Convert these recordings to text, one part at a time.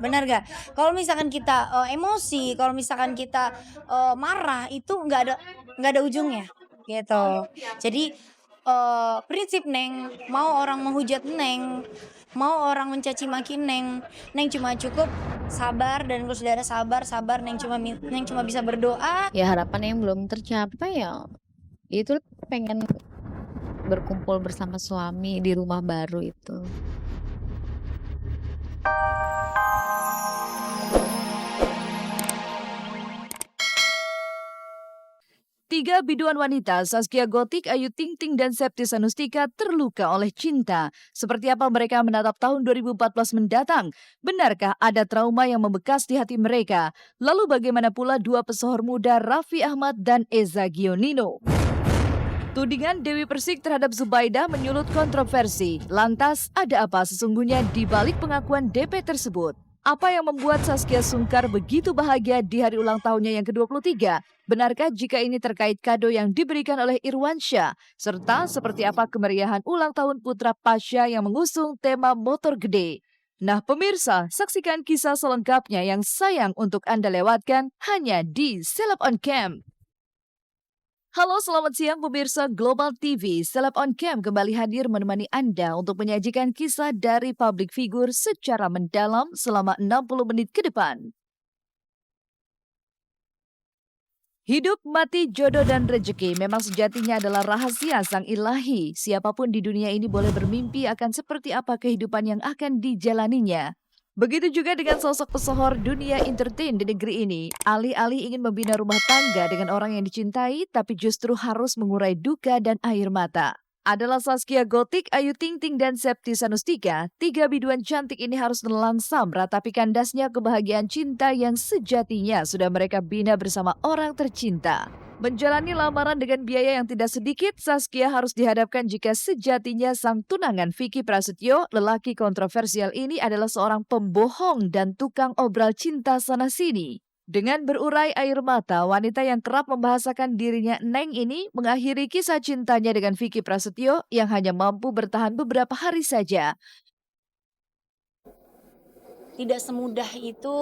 benar gak? Kalau misalkan kita, emosi, kalau misalkan kita, marah itu nggak ada ujungnya, gitu. Jadi, prinsip Neng, mau orang menghujat Neng, mau orang mencaci maki Neng, Neng cuma cukup sabar dan bersaudara sabar sabar, Neng cuma bisa berdoa. Ya harapan yang belum tercapai ya, itu pengen berkumpul bersama suami di rumah baru itu. Tiga biduan wanita, Zaskia Gotik, Ayu Ting Ting, dan Septi Sanustika terluka oleh cinta. Seperti apa mereka menatap tahun 2014 mendatang? Benarkah ada trauma yang membekas di hati mereka? Lalu bagaimana pula dua pesohor muda Raffi Ahmad dan Eza Gionino? Tudingan Dewi Persik terhadap Zubaidah menyulut kontroversi. Lantas, ada apa sesungguhnya di balik pengakuan DP tersebut? Apa yang membuat Saskia Sungkar begitu bahagia di hari ulang tahunnya yang ke-23? Benarkah jika ini terkait kado yang diberikan oleh Irwansyah? Serta seperti apa kemeriahan ulang tahun putra Pasha yang mengusung tema motor gede? Nah pemirsa, saksikan kisah selengkapnya yang sayang untuk Anda lewatkan hanya di Seleb on Cam. Halo, selamat siang pemirsa Global TV. Seleb on Cam kembali hadir menemani Anda untuk menyajikan kisah dari public figure secara mendalam selama 60 menit ke depan. Hidup, mati, jodoh, dan rejeki memang sejatinya adalah rahasia sang ilahi. Siapapun di dunia ini boleh bermimpi akan seperti apa kehidupan yang akan dijalaninya. Begitu juga dengan sosok pesohor dunia entertain di negeri ini. Alih-alih ingin membina rumah tangga dengan orang yang dicintai, tapi justru harus mengurai duka dan air mata. Adalah Zaskia Gotik, Ayu Ting Ting, dan Septi Sanustika. Tiga biduan cantik ini harus melangsam ratapi kandasnya kebahagiaan cinta yang sejatinya sudah mereka bina bersama orang tercinta. Menjalani lamaran dengan biaya yang tidak sedikit, Zaskia harus dihadapkan jika sejatinya sang tunangan Vicky Prasetyo, lelaki kontroversial ini adalah seorang pembohong dan tukang obral cinta sana-sini. Dengan berurai air mata, wanita yang kerap membahasakan dirinya Neng ini mengakhiri kisah cintanya dengan Vicky Prasetyo yang hanya mampu bertahan beberapa hari saja. Tidak semudah itu,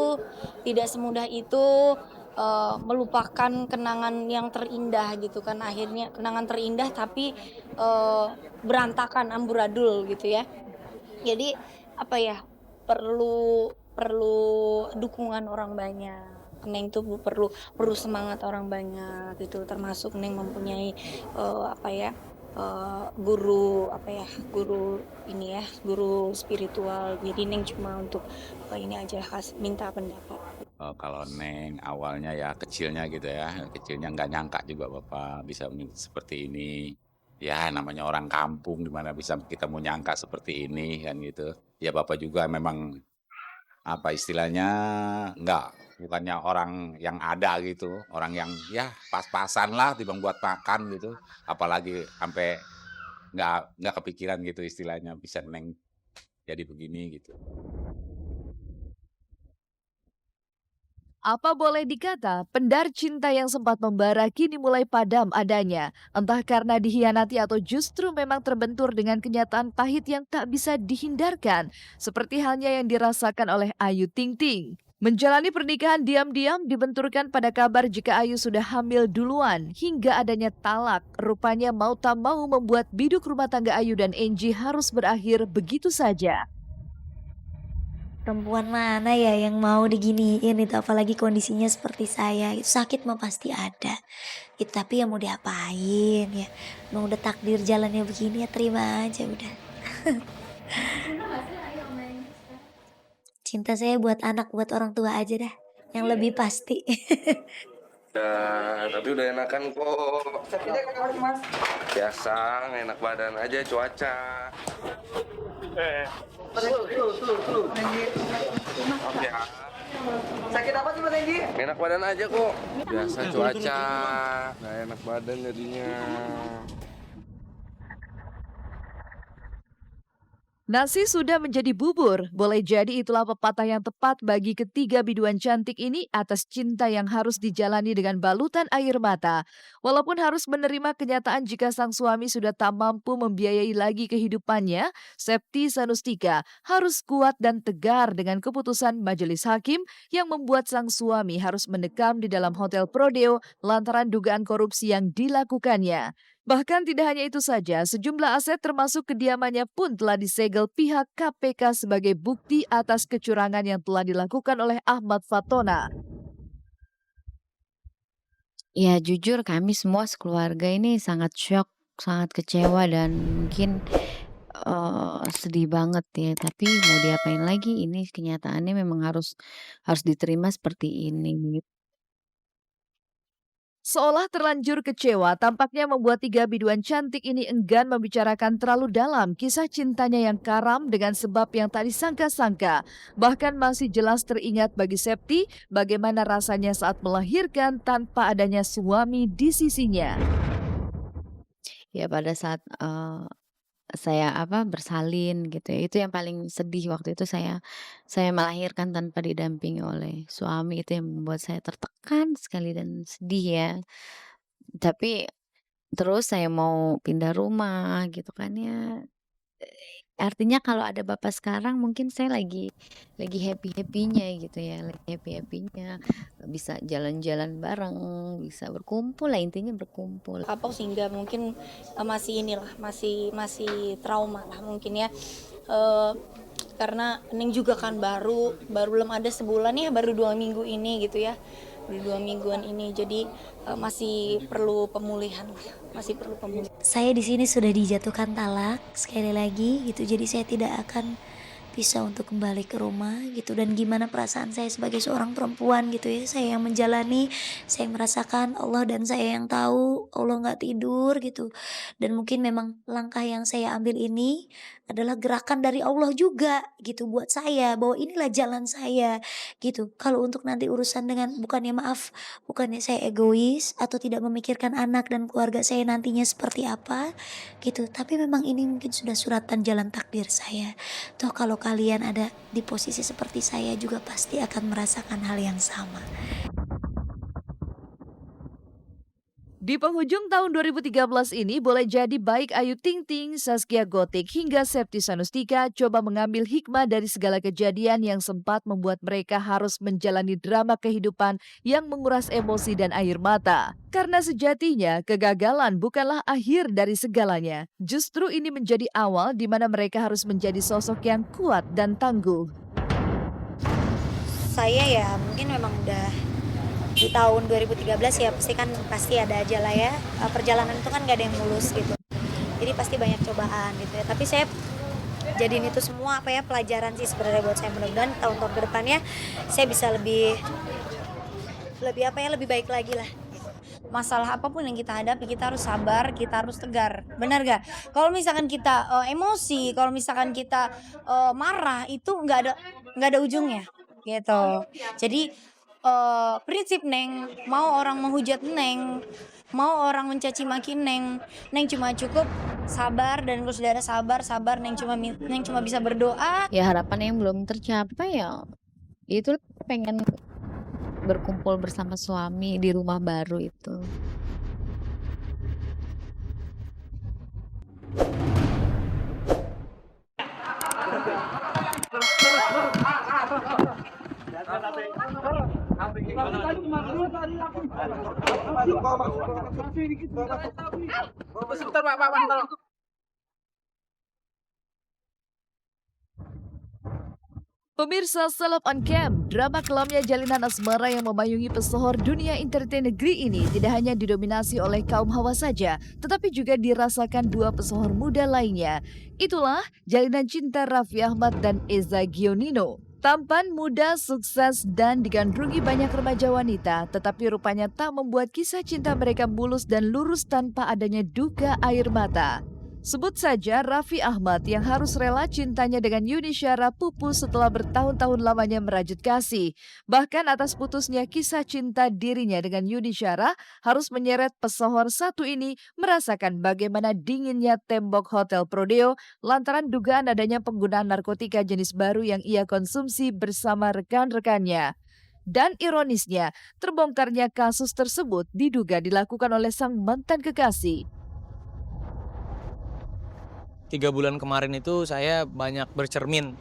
melupakan kenangan yang terindah gitu kan, akhirnya kenangan terindah tapi, berantakan, amburadul gitu ya. Jadi apa ya, perlu perlu dukungan orang banyak. Neng tuh perlu perlu semangat orang banyak gitu, termasuk Neng mempunyai, apa ya, guru ini ya, guru spiritual. Jadi Neng cuma untuk, ini aja minta pendapat. Kalau Neng awalnya ya kecilnya gitu ya, kecilnya nggak nyangka juga Bapak bisa seperti ini. Ya namanya orang kampung di mana bisa kita mau nyangka seperti ini kan gitu. Ya Bapak juga memang apa istilahnya nggak bukannya orang yang ada gitu, orang yang ya pas-pasan lah timbang buat makan gitu. Apalagi sampai nggak kepikiran gitu istilahnya bisa Neng jadi begini gitu. Apa boleh dikata, pendar cinta yang sempat membara kini mulai padam adanya. Entah karena dikhianati atau justru memang terbentur dengan kenyataan pahit yang tak bisa dihindarkan. Seperti halnya yang dirasakan oleh Ayu Ting Ting. Menjalani pernikahan diam-diam dibenturkan pada kabar jika Ayu sudah hamil duluan. Hingga adanya talak, rupanya mau tak mau membuat biduk rumah tangga Ayu dan Angie harus berakhir begitu saja. Perempuan mana ya yang mau diginiin itu, apalagi kondisinya seperti saya, itu sakit mah pasti ada. Tapi ya mau diapain ya, emang udah takdir jalannya begini ya terima aja udah. Cinta saya buat anak, buat orang tua aja dah, yang lebih pasti. Tapi udah enakan kok. Sakitnya kenapa sih mas? Biasa, nggak enak badan aja cuaca. Ya. Sakit apa sih Mas Enggi? Nggak enak badan aja kok. Biasa cuaca, nggak enak badan jadinya. Nasi sudah menjadi bubur. Boleh jadi itulah pepatah yang tepat bagi ketiga biduan cantik ini atas cinta yang harus dijalani dengan balutan air mata. Walaupun harus menerima kenyataan jika sang suami sudah tak mampu membiayai lagi kehidupannya, Septi Sanustika harus kuat dan tegar dengan keputusan majelis hakim yang membuat sang suami harus mendekam di dalam hotel Prodeo lantaran dugaan korupsi yang dilakukannya. Bahkan tidak hanya itu saja, sejumlah aset termasuk kediamannya pun telah disegel pihak KPK sebagai bukti atas kecurangan yang telah dilakukan oleh Ahmad Fatona. Ya jujur kami semua sekeluarga ini sangat syok, sangat kecewa dan mungkin sedih banget ya. Tapi mau diapain lagi? Ini kenyataannya memang harus harus diterima seperti ini. Seolah terlanjur kecewa, tampaknya membuat tiga biduan cantik ini enggan membicarakan terlalu dalam kisah cintanya yang karam dengan sebab yang tak disangka-sangka. Bahkan masih jelas teringat bagi Septi bagaimana rasanya saat melahirkan tanpa adanya suami di sisinya. Ya pada saat saya bersalin gitu ya, itu yang paling sedih waktu itu saya melahirkan tanpa didampingi oleh suami, itu yang membuat saya tertekan sekali dan sedih ya. Tapi terus saya mau pindah rumah gitu kan ya, artinya kalau ada bapak sekarang mungkin saya lagi happy-happy-nya gitu ya, lagi happy-happy-nya, bisa jalan-jalan bareng, bisa berkumpul lah, intinya berkumpul. Kapok sehingga mungkin masih masih trauma lah mungkin ya. Karena Neng juga kan baru belum ada sebulan ya, baru 2 minggu ini gitu ya. Baru 2 mingguan ini, jadi masih perlu pemulihan lah, masih perlu pemulihan. Saya di sini sudah dijatuhkan talak sekali lagi gitu, jadi saya tidak akan bisa untuk kembali ke rumah gitu. Dan gimana perasaan saya sebagai seorang perempuan gitu ya, saya yang menjalani, saya merasakan, Allah dan saya yang tahu. Allah nggak tidur gitu. Dan mungkin memang langkah yang saya ambil ini adalah gerakan dari Allah juga gitu buat saya, bahwa inilah jalan saya gitu. Kalau untuk nanti urusan dengan, bukannya saya egois atau tidak memikirkan anak dan keluarga saya nantinya seperti apa gitu, tapi memang ini mungkin sudah suratan jalan takdir saya. Toh kalau kalian ada di posisi seperti saya juga pasti akan merasakan hal yang sama. Di penghujung tahun 2013 ini boleh jadi baik Ayu Ting Ting, Zaskia Gotik hingga Septi Sanustika coba mengambil hikmah dari segala kejadian yang sempat membuat mereka harus menjalani drama kehidupan yang menguras emosi dan air mata. Karena sejatinya kegagalan bukanlah akhir dari segalanya. Justru ini menjadi awal di mana mereka harus menjadi sosok yang kuat dan tangguh. Saya ya mungkin memang udah di tahun 2013 ya pasti ada aja lah ya, perjalanan itu kan gak ada yang mulus gitu, jadi pasti banyak cobaan gitu ya. Tapi saya jadiin itu semua pelajaran sih sebenarnya buat saya. Mudah-mudahan tahun-tahun kedepannya saya bisa lebih baik lagi lah. Masalah apapun yang kita hadapi, kita harus sabar, kita harus tegar. Benar gak? Kalau misalkan kita emosi, kalau misalkan kita marah, itu nggak ada ujungnya gitu. Jadi prinsip Neng, mau orang menghujat Neng, mau orang mencaci maki Neng cuma cukup sabar. Dan kalau sudah ada sabar, Neng cuma bisa berdoa. Ya harapan yang belum tercapai ya, itu pengen berkumpul bersama suami di rumah baru itu. Sebentar Pak. Pemirsa Seleb on Cam, drama kelamnya jalinan asmara yang memayungi pesohor dunia entertain negeri ini tidak hanya didominasi oleh kaum hawa saja, tetapi juga dirasakan dua pesohor muda lainnya. Itulah jalinan cinta Raffi Ahmad dan Eza Gionino. Tampan, muda, sukses, dan digandrungi banyak remaja wanita, tetapi rupanya tak membuat kisah cinta mereka mulus dan lurus tanpa adanya duka air mata. Sebut saja Raffi Ahmad yang harus rela cintanya dengan Yuni Syara pupus setelah bertahun-tahun lamanya merajut kasih. Bahkan atas putusnya kisah cinta dirinya dengan Yuni Syara harus menyeret pesohor satu ini merasakan bagaimana dinginnya tembok Hotel Prodeo lantaran dugaan adanya penggunaan narkotika jenis baru yang ia konsumsi bersama rekan-rekannya. Dan ironisnya, terbongkarnya kasus tersebut diduga dilakukan oleh sang mantan kekasih. 3 bulan kemarin itu saya banyak bercermin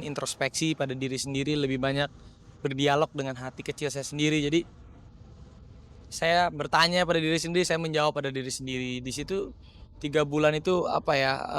introspeksi pada diri sendiri, lebih banyak berdialog dengan hati kecil saya sendiri. Jadi saya bertanya pada diri sendiri, saya menjawab pada diri sendiri. Di situ 3 bulan itu apa ya,